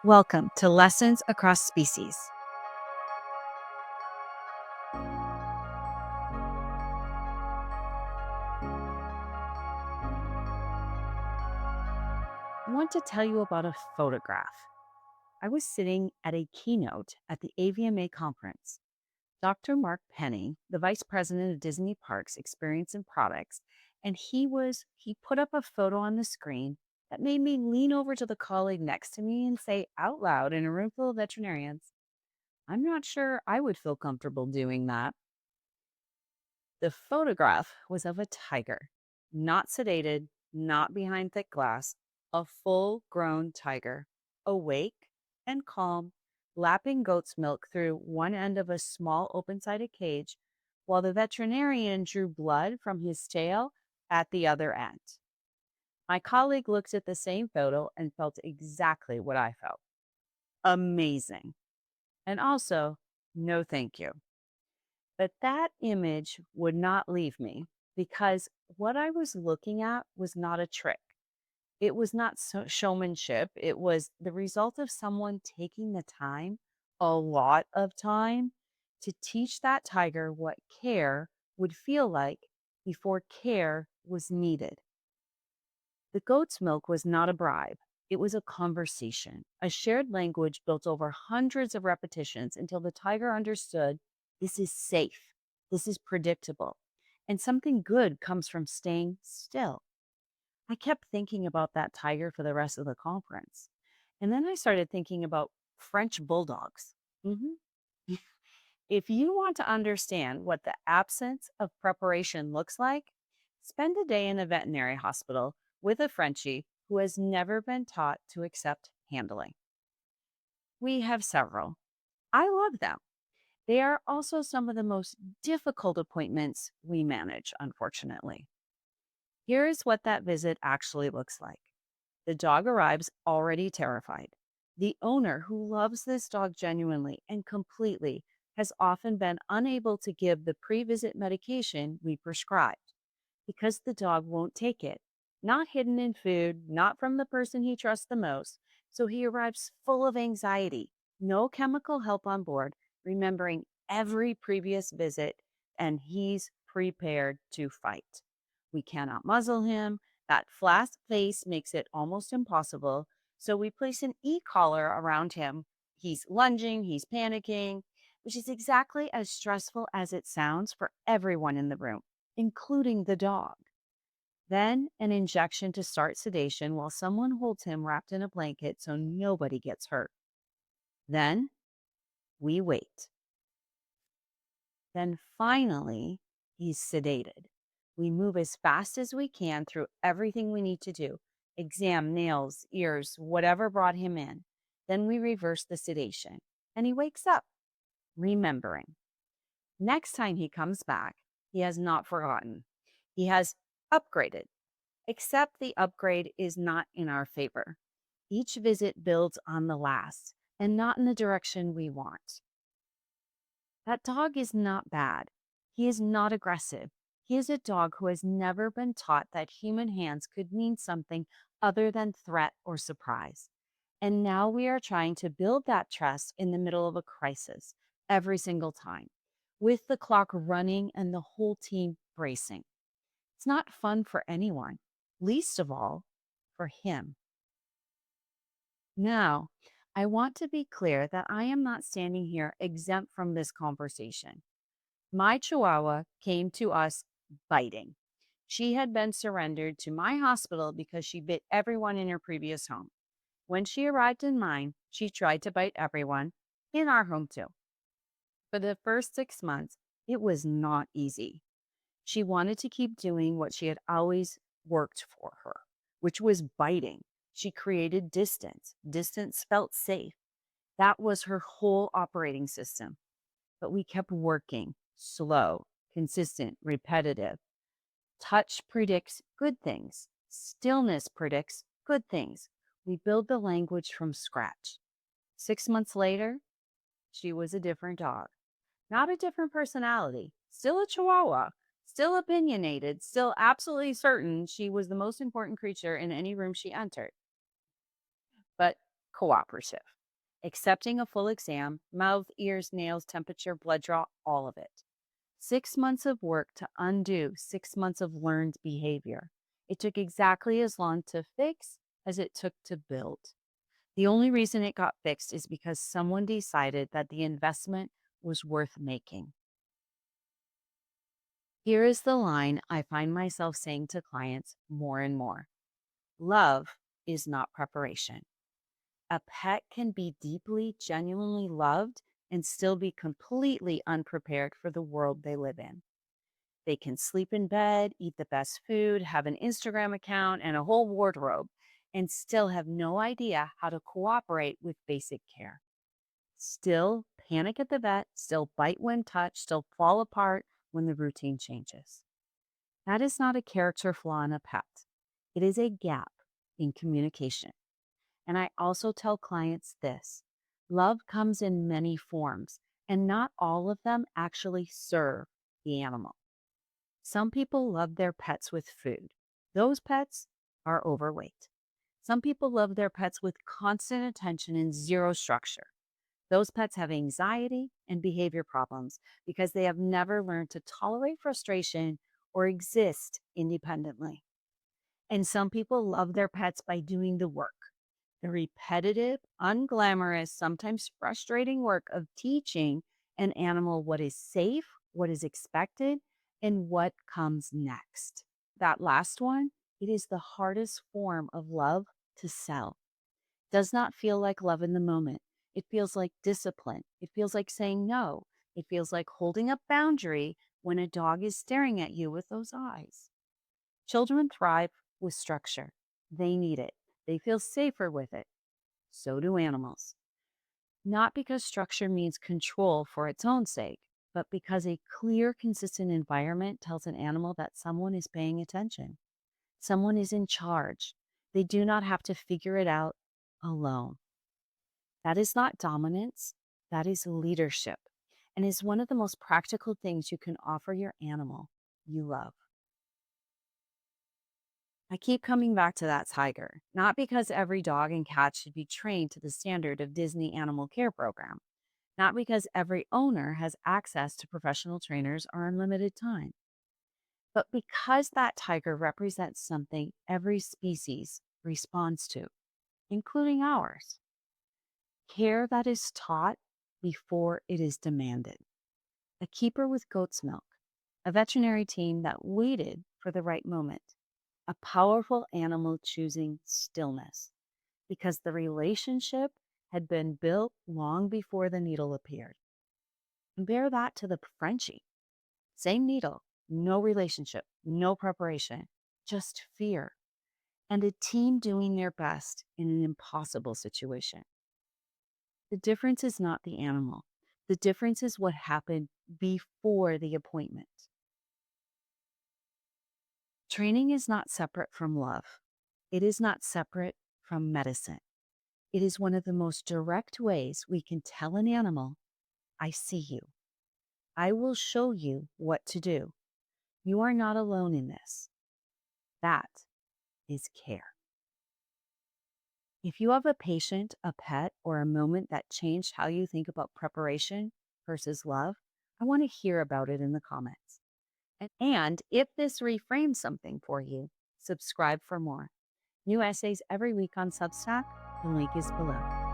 Welcome to Lessons Across Species. I want to tell you about a photograph. I was sitting at a keynote at the AVMA conference. Dr. Mark Penny, the vice president of Disney Parks Experience and Products, and he put up a photo on the screen that made me lean over to the colleague next to me and say out loud in a room full of veterinarians, I'm not sure I would feel comfortable doing that. The photograph was of a tiger, not sedated, not behind thick glass, a full grown tiger, awake and calm, lapping goat's milk through one end of a small open sided cage, while the veterinarian drew blood from his tail at the other end. My colleague looked at the same photo and felt exactly what I felt. Amazing. And also, no thank you. But that image would not leave me because what I was looking at was not a trick. It was not showmanship. It was the result of someone taking the time, a lot of time, to teach that tiger what care would feel like before care was needed. The goat's milk was not a bribe. It was a conversation, a shared language built over hundreds of repetitions until the tiger understood this is safe, this is predictable, and something good comes from staying still. I kept thinking about that tiger for the rest of the conference. And then I started thinking about French bulldogs. Mhm. If you want to understand what the absence of preparation looks like, spend a day in a veterinary hospital with a Frenchie who has never been taught to accept handling. We have several. I love them. They are also some of the most difficult appointments we manage, unfortunately. Here is what that visit actually looks like. The dog arrives already terrified. The owner, who loves this dog genuinely and completely, has often been unable to give the pre visit medication we prescribed because the dog won't take it. Not hidden in food, not from the person he trusts the most. So he arrives full of anxiety, no chemical help on board, remembering every previous visit, and he's prepared to fight. We cannot muzzle him. That flat face makes it almost impossible. So we place an e-collar around him. He's lunging, he's panicking, which is exactly as stressful as it sounds for everyone in the room, including the dog. Then an injection to start sedation while someone holds him wrapped in a blanket so nobody gets hurt. Then we wait. Then finally, he's sedated. We move as fast as we can through everything we need to do exam, nails, ears, whatever brought him in. Then we reverse the sedation and he wakes up, remembering. Next time he comes back, he has not forgotten. He has upgraded, except the upgrade is not in our favor. Each visit builds on the last and not in the direction we want. That dog is not bad. He is not aggressive. He is a dog who has never been taught that human hands could mean something other than threat or surprise. And now we are trying to build that trust in the middle of a crisis every single time, with the clock running and the whole team bracing. It's not fun for anyone, least of all for him. Now, I want to be clear that I am not standing here exempt from this conversation. My Chihuahua came to us biting. She had been surrendered to my hospital because she bit everyone in her previous home. When she arrived in mine, she tried to bite everyone in our home too. For the first 6 months, it was not easy. She wanted to keep doing what she had always worked for her, which was biting. She created distance. Distance felt safe. That was her whole operating system. But we kept working, slow, consistent, repetitive. Touch predicts good things. Stillness predicts good things. We build the language from scratch. 6 months later, she was a different dog. Not a different personality. Still a Chihuahua. Still opinionated. Still absolutely certain she was the most important creature in any room she entered. But cooperative. accepting a full exam, mouth, ears, nails, temperature, blood draw, all of it. 6 months of work to undo 6 months of learned behavior. It took exactly as long to fix as it took to build. The only reason it got fixed is because someone decided that the investment was worth making. Here is the line I find myself saying to clients more and more: love is not preparation. A pet can be deeply, genuinely loved and still be completely unprepared for the world they live in. They can sleep in bed, eat the best food, have an Instagram account, and a whole wardrobe, and still have no idea how to cooperate with basic care. Still panic at the vet, still bite when touched, still fall apart when the routine changes. That is not a character flaw in a pet. It is a gap in communication. And I also tell clients this: love comes in many forms, and not all of them actually serve the animal. Some people love their pets with food. Those pets are overweight. Some people love their pets with constant attention and zero structure. Those pets have anxiety and behavior problems because they have never learned to tolerate frustration or exist independently. And some people love their pets by doing the work, the repetitive, unglamorous, sometimes frustrating work of teaching an animal what is safe, what is expected, and what comes next. That last one, it is the hardest form of love to sell. Does not feel like love in the moment. It feels like discipline. It feels like saying no. It feels like holding up boundary when a dog is staring at you with those eyes. Children thrive with structure. They need it. They feel safer with it. So do animals. Not because structure means control for its own sake, but because a clear, consistent environment tells an animal that someone is paying attention. Someone is in charge. They do not have to figure it out alone. That is not dominance, that is leadership, and is one of the most practical things you can offer your animal you love. I keep coming back to that tiger, not because every dog and cat should be trained to the standard of Disney animal care program, not because every owner has access to professional trainers or unlimited time, but because that tiger represents something every species responds to, including ours: care that is taught before it is demanded. A keeper with goat's milk, a veterinary team that waited for the right moment, a powerful animal choosing stillness because the relationship had been built long before the needle appeared. Compare that to the Frenchie. Same needle, no relationship, no preparation, just fear, and a team doing their best in an impossible situation. The difference is not the animal. The difference is what happened before the appointment. Training is not separate from love. It is not separate from medicine. It is one of the most direct ways we can tell an animal, I see you. I will show you what to do. You are not alone in this. That is care. If you have a patient, a pet, or a moment that changed how you think about preparation versus love, I want to hear about it in the comments. And if this reframes something for you, subscribe for more. New essays every week on Substack. The link is below.